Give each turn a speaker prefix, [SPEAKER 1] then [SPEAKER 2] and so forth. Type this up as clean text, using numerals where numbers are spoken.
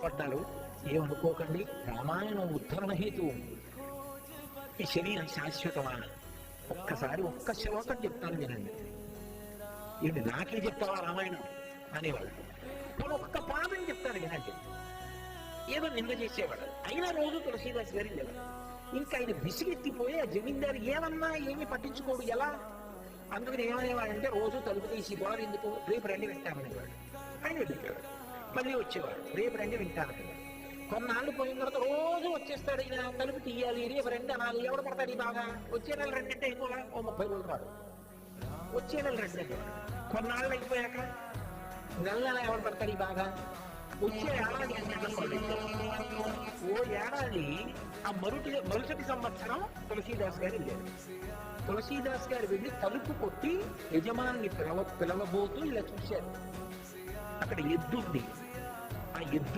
[SPEAKER 1] పడ్డారు. ఏమనుకోకండి, రామాయణం ఉద్ధరణ హేతు. ఈ శరీరం శాశ్వతమా? ఒక్కసారి ఒక్క శ్లోకం చెప్తాను వినండి. ఇది నాకే చెప్తావా రామాయణం అనేవాళ్ళు. నేను ఒక్క పాదం చెప్తాను వినండి. ఏదో నింద చేసేవాడు. అయినా రోజు తులసీదాస్ గారి లేదు. ఇంకా ఆయన విసిగెత్తిపోయి ఆ జమీందారు ఏమన్నా ఏమీ పట్టించుకోడు. ఎలా? అందుకని ఏమనేవాడంటే రోజు తలుపు తీసి గోడ ఎందుకు, రేపు రండి వింటామనేవాడు. ఆయన వెళ్ళిపోయాడు. మళ్ళీ వచ్చేవాడు, రేపు రండి వింటామనేవాడు. కొన్నాళ్ళు పోయిన తర్వాత రోజు వచ్చేస్తాడు. ఈయన తలుపు తీయాలి, రేపు రండి అనాలి. ఎవడు పడతాడు బాగా? వచ్చే నెల రండి అంటే ఎక్కువ 30 రోజులు రాడు. వచ్చే నెల రండి అంటే కొన్నాళ్ళు అయిపోయాక నెల ఎవడు పడతాడు బాగా? వచ్చే ఏడాది ఓ ఏడాది ఆ మరుసటి సంవత్సరం తులసీదాస్ గారు వెళ్ళారు. తులసీదాస్ గారు వెళ్ళి తలుపు కొట్టి యజమాని పిలవబోతూ ఇలా చూశారు. అక్కడ ఎద్దుంది. ఆ ఎద్దు